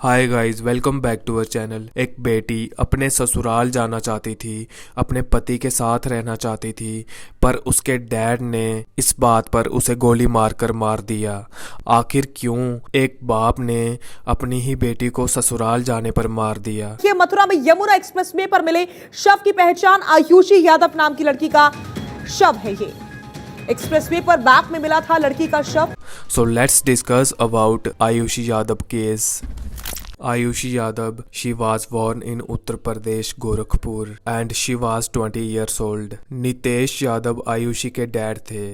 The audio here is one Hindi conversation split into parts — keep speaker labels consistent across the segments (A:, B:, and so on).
A: Hi guys, welcome back to our channel. एक बेटी अपने ससुराल जाना चाहती थी, अपने पति के साथ रहना चाहती थी, पर उसके डैड ने इस बात पर उसे गोली मारकर मार दिया। आखिर क्यों एक बाप ने अपनी ही बेटी को ससुराल जाने पर मार दिया?
B: ये मथुरा में यमुना एक्सप्रेसवे पर मिले शव की पहचान आयुषी यादव नाम की लड़की का शव है। ये एक्सप्रेसवे पर बैक में मिला था लड़की का शव।
A: So let's discuss about Ayushi Yadav case. Ayushi Yadav, she was born in Uttar Pradesh, Gorakhpur, and she was 20 years old. Nitesh Yadav Ayushi के डैड थे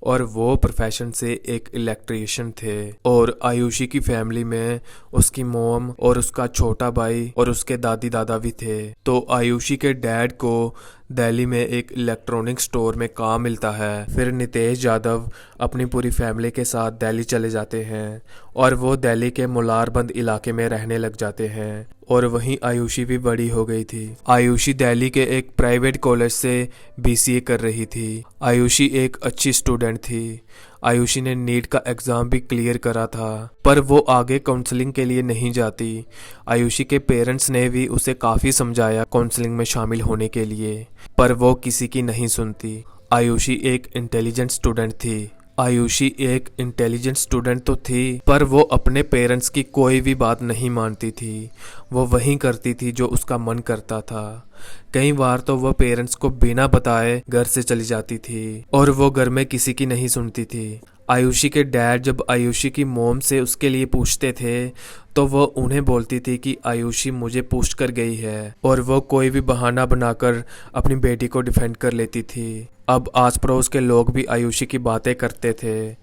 A: और वो प्रोफेशन से एक इलेक्ट्रिशियन थे। और आयुषी की फैमिली में उसकी मॉम और उसका छोटा भाई और उसके दादी दादा भी थे। तो आयुषी के डैड को दिल्ली में एक इलेक्ट्रॉनिक स्टोर में काम मिलता है। फिर नितेश यादव अपनी पूरी फैमिली के साथ दिल्ली चले जाते हैं और वो दिल्ली के मुलारबंद इलाके में रहने लग जाते हैं। और वहीं आयुषी भी बड़ी हो गई थी। आयुषी दिल्ली के एक प्राइवेट कॉलेज से बीसीए कर रही थी। आयुषी एक अच्छी स्टूडेंट थी। आयुषी ने नीट का एग्ज़ाम भी क्लियर करा था, पर वो आगे काउंसलिंग के लिए नहीं जाती। आयुषी के पेरेंट्स ने भी उसे काफ़ी समझाया काउंसलिंग में शामिल होने के लिए, पर वो किसी की नहीं सुनती। आयुषी एक इंटेलिजेंट स्टूडेंट थी। आयुषी एक इंटेलिजेंट स्टूडेंट तो थी, पर वो अपने पेरेंट्स की कोई भी बात नहीं मानती थी। वो वही करती थी जो उसका मन करता था। कई बार तो वो पेरेंट्स को बिना बताए घर से चली जाती थी और वो घर में किसी की नहीं सुनती थी। आयुषी के डैड जब आयुषी की मॉम से उसके लिए पूछते थे तो वो उन्हें बोलती थी कि आयुषी मुझे पूछ कर गई है, और वो कोई भी बहाना बनाकर अपनी बेटी को डिफेंड कर लेती थी। अब आस पड़ोस के लोग भी आयुषी की बातें करते थे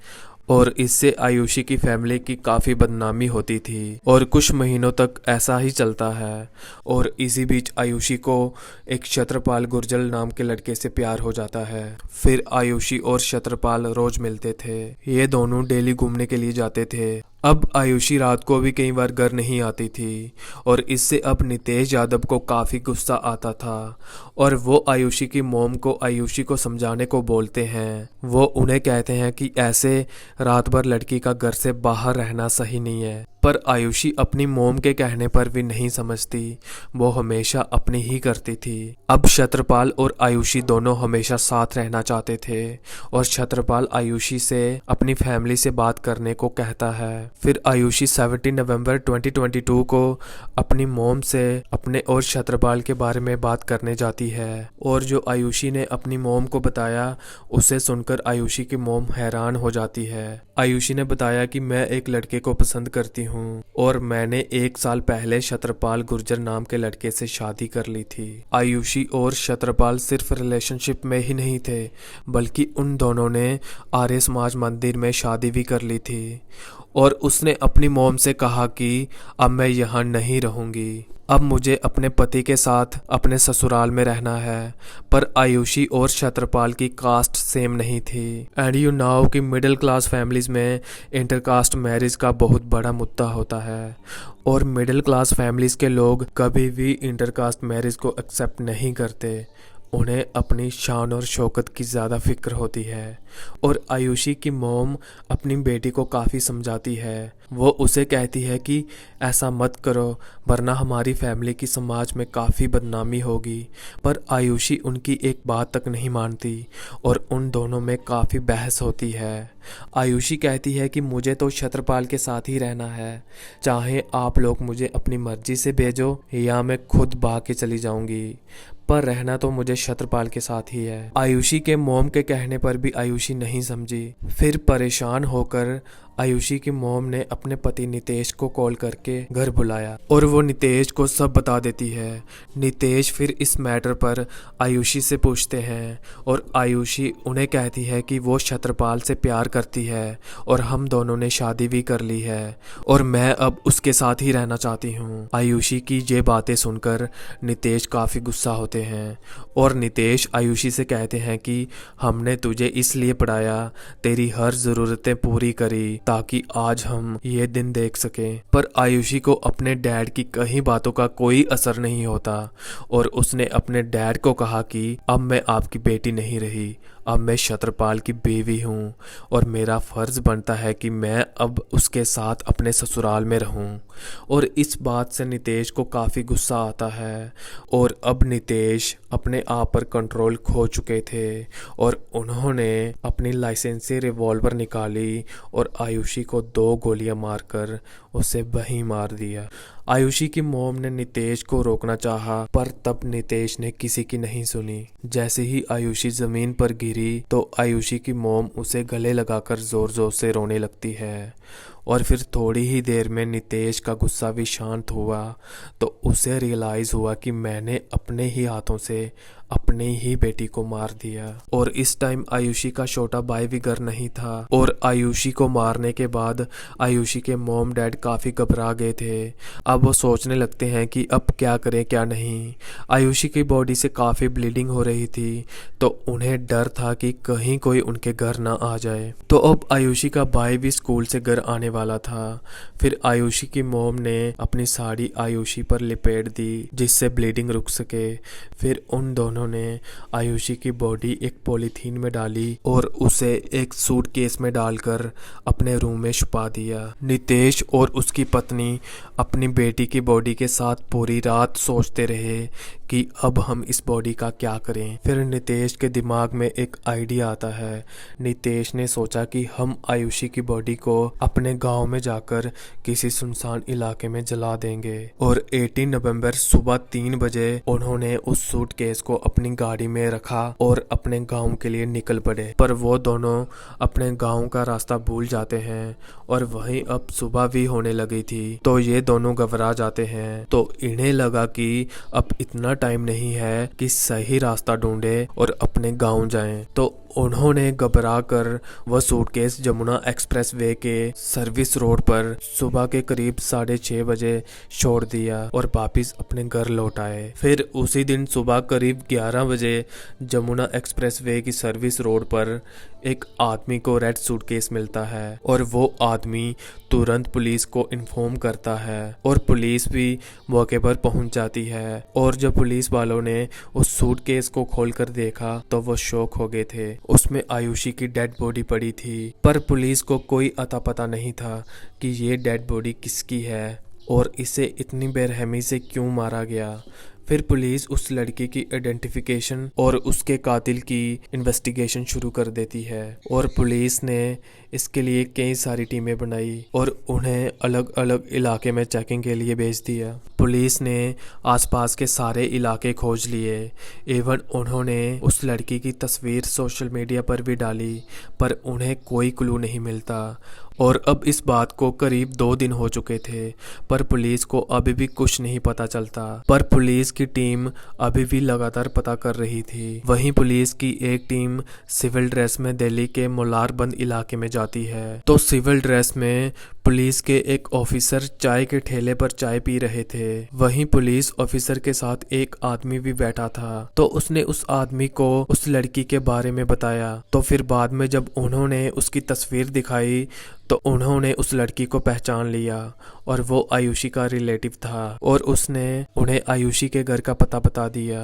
A: और इससे आयुषी की फैमिली की काफ़ी बदनामी होती थी और कुछ महीनों तक ऐसा ही चलता है। और इसी बीच आयुषी को एक छत्रपाल गुर्जर नाम के लड़के से प्यार हो जाता है। फिर आयुषी और छत्रपाल रोज मिलते थे। ये दोनों डेली घूमने के लिए जाते थे। अब आयुषी रात को भी कई बार घर नहीं आती थी और इससे अब नितेश यादव को काफ़ी गुस्सा आता था और वो आयुषी की मॉम को आयुषी को समझाने को बोलते हैं। वो उन्हें कहते हैं कि ऐसे रात भर लड़की का घर से बाहर रहना सही नहीं है, पर आयुषी अपनी मॉम के कहने पर भी नहीं समझती। वो हमेशा अपनी ही करती थी। अब छत्रपाल और आयुषी दोनों हमेशा साथ रहना चाहते थे और छत्रपाल आयुषी से अपनी फैमिली से बात करने को कहता है। फिर आयुषी 17 नवंबर 2022 को अपनी मॉम से अपने और छत्रपाल के बारे में बात करने जाती है, और जो आयुषी ने अपनी मॉम को बताया उसे सुनकर आयुषी की मॉम हैरान हो जाती है। आयुषी ने बताया कि मैं एक लड़के को पसंद करती हूँ और मैंने 1 साल पहले छत्रपाल गुर्जर नाम के लड़के से शादी कर ली थी। आयुषी और छत्रपाल सिर्फ रिलेशनशिप में ही नहीं थे, बल्कि उन दोनों ने आर्य समाज मंदिर में शादी भी कर ली थी। और उसने अपनी मॉम से कहा कि अब मैं यहाँ नहीं रहूँगी, अब मुझे अपने पति के साथ अपने ससुराल में रहना है। पर आयुषी और छत्रपाल की कास्ट सेम नहीं थी। एंड यू नाउ कि मिडिल क्लास फैमिलीज में इंटरकास्ट मैरिज का बहुत बड़ा मुद्दा होता है और मिडिल क्लास फैमिलीज के लोग कभी भी इंटरकास्ट मैरिज को एक्सेप्ट नहीं करते। उन्हें अपनी शान और शौकत की ज़्यादा फिक्र होती है। और आयुषी की मॉम अपनी बेटी को काफ़ी समझाती है। वो उसे कहती है कि ऐसा मत करो वरना हमारी फैमिली की समाज में काफ़ी बदनामी होगी, पर आयुषी उनकी एक बात तक नहीं मानती और उन दोनों में काफ़ी बहस होती है। आयुषी कहती है कि मुझे तो छत्रपाल के साथ ही रहना है, चाहे आप लोग मुझे अपनी मर्जी से भेजो या मैं खुद भाग के चली जाऊंगी, पर रहना तो मुझे छत्रपाल के साथ ही है। आयुषी के मॉम के कहने पर भी आयुषी नहीं समझी। फिर परेशान होकर आयुषी की मॉम ने अपने पति नितेश को कॉल करके घर बुलाया और वो नितेश को सब बता देती है। नितेश फिर इस मैटर पर आयुषी से पूछते हैं और आयुषी उन्हें कहती है कि वो छत्रपाल से प्यार करती है और हम दोनों ने शादी भी कर ली है और मैं अब उसके साथ ही रहना चाहती हूँ। आयुषी की ये बातें सुनकर नितेश काफ़ी गुस्सा होते हैं और नितेश आयुषी से कहते हैं कि हमने तुझे इसलिए पढ़ाया, तेरी हर ज़रूरतें पूरी करी ताकि आज हम ये दिन देख सकें। पर आयुषी को अपने डैड की कई बातों का कोई असर नहीं होता और उसने अपने डैड को कहा कि अब मैं आपकी बेटी नहीं रही, अब मैं छत्रपाल की बीवी हूँ और मेरा फर्ज बनता है कि मैं अब उसके साथ अपने ससुराल में रहूँ। और इस बात से नितेश को काफ़ी गुस्सा आता है और अब नितेश अपने आप पर कंट्रोल खो चुके थे और उन्होंने अपनी लाइसेंसी रिवॉल्वर निकाली और आयुषी को 2 गोलियां मारकर उसे वहीं मार दिया। आयुषी की मॉम ने नितेश को रोकना चाहा, पर तब नितेश ने किसी की नहीं सुनी। जैसे ही आयुषी जमीन पर गिरी तो आयुषी की मॉम उसे गले लगाकर जोर जोर से रोने लगती है और फिर थोड़ी ही देर में नितेश का गुस्सा भी शांत हुआ तो उसे रियलाइज हुआ कि मैंने अपने ही हाथों से अपनी ही बेटी को मार दिया। और इस टाइम आयुषी का छोटा भाई भी घर नहीं था और आयुषी को मारने के बाद आयुषी के मॉम डैड काफ़ी घबरा गए थे। अब वो सोचने लगते हैं कि अब क्या करें क्या नहीं। आयुषी की बॉडी से काफ़ी ब्लीडिंग हो रही थी तो उन्हें डर था कि कहीं कोई उनके घर ना आ जाए। तो अब आयुषी का भाई भी स्कूल से घर आने वाला था। फिर आयुषी की मॉम ने अपनी साड़ी आयुषी पर लिपेट दी जिससे ब्लीडिंग रुक सके। फिर उन दोनों ने आयुषी की बॉडी एक पॉलीथीन में डाली और उसे एक सूटकेस में डालकर अपने रूम में छुपा दिया। नितेश और उसकी पत्नी अपनी बेटी की बॉडी के साथ पूरी रात सोचते रहे कि अब हम इस बॉडी का क्या करें। फिर नितेश के दिमाग में एक आइडिया आता है। नितेश ने सोचा कि हम आयुषी की बॉडी को अपने गांव में जाकर किसी सुनसान इलाके में जला देंगे। और 18 नवंबर सुबह 3 बजे उन्होंने उस सूटकेस को अपनी गाड़ी में रखा और अपने गांव के लिए निकल पड़े। पर वो दोनों अपने गांव का रास्ता भूल जाते हैं और वहीं अब सुबह भी होने लगी थी तो ये दोनों घबरा जाते हैं। तो इन्हें लगा कि अब इतना टाइम नहीं है कि सही रास्ता ढूंढे और अपने गांव जाएं। तो उन्होंने घबरा कर वह सूटकेस जमुना एक्सप्रेस वे के सर्विस रोड पर सुबह के करीब 6:30 बजे छोड़ दिया और वापिस अपने घर लौट आए। फिर उसी दिन सुबह करीब 11 बजे जमुना एक्सप्रेस वे की सर्विस रोड पर एक आदमी को रेड सूटकेस मिलता है और वो आदमी तुरंत पुलिस को इन्फॉर्म करता है और पुलिस भी मौके पर पहुंच जाती है। और जब पुलिस वालों ने उस सूटकेस को खोलकर देखा तो वो शॉक हो गए थे। उसमें आयुषी की डेड बॉडी पड़ी थी पर पुलिस को कोई अता पता नहीं था कि ये डेड बॉडी किसकी है और इसे इतनी बेरहमी से क्यों मारा गया। फिर पुलिस उस लड़की की आइडेंटिफिकेशन और उसके कातिल की इन्वेस्टिगेशन शुरू कर देती है और पुलिस ने इसके लिए कई सारी टीमें बनाई और उन्हें अलग अलग इलाके में चेकिंग के लिए भेज दिया। पुलिस ने आसपास के सारे इलाके खोज लिए। एवं उन्होंने उस लड़की की तस्वीर सोशल मीडिया पर भी डाली पर उन्हें कोई क्लू नहीं मिलता। और अब इस बात को करीब 2 दिन हो चुके थे पर पुलिस को अभी भी कुछ नहीं पता चलता। पर पुलिस की टीम अभी भी लगातार पता कर रही थी। वहीं पुलिस की एक टीम सिविल ड्रेस में दिल्ली के मोलारबंद इलाके में जाती है। तो सिविल ड्रेस में पुलिस के एक ऑफिसर चाय के ठेले पर चाय पी रहे थे। वहीं पुलिस ऑफिसर के साथ एक आदमी भी बैठा था तो उसने उस आदमी को उस लड़की के बारे में बताया। तो फिर बाद में जब उन्होंने उसकी तस्वीर दिखाई तो उन्होंने उस लड़की को पहचान लिया और वो आयुषी का रिलेटिव था और उसने उन्हें आयुषी के घर का पता बता दिया।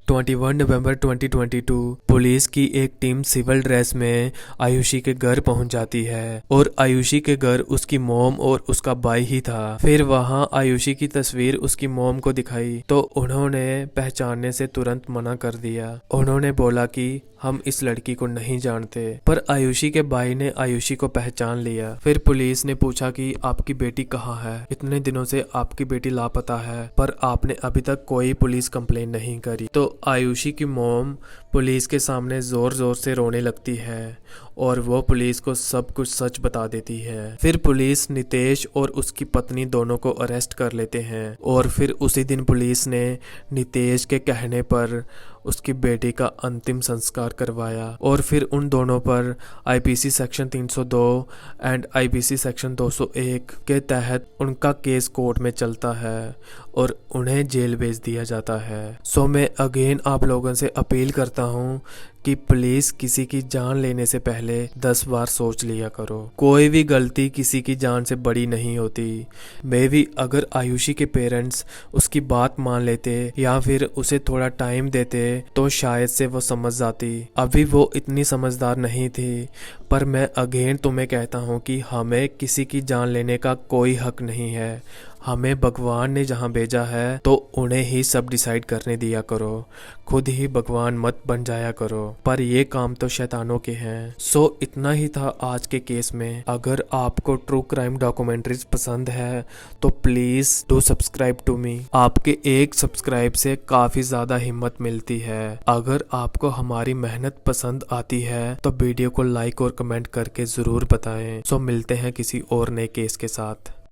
A: 21 नवंबर 2022 पुलिस की एक टीम सिविल ड्रेस में आयुषी के घर पहुंच जाती है और आयुषी के घर उसकी मॉम और उसका भाई ही था। फिर वहां आयुषी की तस्वीर उसकी मॉम को दिखाई तो उन्होंने पहचानने से तुरंत मना कर दिया। उन्होंने बोला कि हम इस लड़की को नहीं जानते पर आयुषी के भाई ने आयुषी को पहचान लिया। फिर पुलिस ने पूछा कि आपकी बेटी कहाँ है? इतने दिनों से आपकी बेटी लापता है पर आपने अभी तक कोई पुलिस कंप्लेन नहीं करी। तो आयुषी की मॉम पुलिस के सामने जोर जोर से रोने लगती है और वो पुलिस को सब कुछ सच बता देती है। फिर पुलिस नितेश और उसकी पत्नी दोनों को अरेस्ट कर लेते हैं और फिर उसी दिन पुलिस ने नितेश के कहने पर उसकी बेटी का अंतिम संस्कार करवाया और फिर उन दोनों पर IPC section 302 and IPC section 201 के तहत उनका केस कोर्ट में चलता है और उन्हें जेल भेज दिया जाता है। सो मैं अगेन आप लोगों से अपील करता हूँ कि प्लीज किसी की जान लेने से पहले 10 बार सोच लिया करो। कोई भी गलती किसी की जान से बड़ी नहीं होती। मे भी अगर आयुषी के पेरेंट्स उसकी बात मान लेते या फिर उसे थोड़ा टाइम देते तो शायद से वो समझ जाती। अभी वो इतनी समझदार नहीं थी। पर मैं अगेन तुम्हें कहता हूँ कि हमें किसी की जान लेने का कोई हक नहीं है। हमें भगवान ने जहाँ भेजा है तो उन्हें ही सब डिसाइड करने दिया करो। खुद ही भगवान मत बन जाया करो। पर ये काम तो शैतानों के हैं। सो इतना ही था आज के केस में। अगर आपको ट्रू क्राइम डॉक्यूमेंट्रीज पसंद है तो please do subscribe to me. आपके एक सब्सक्राइब से काफी ज्यादा हिम्मत मिलती है। अगर आपको हमारी मेहनत पसंद आती है तो वीडियो को लाइक और कमेंट करके जरूर बताएं। सो मिलते हैं किसी और नए केस के साथ।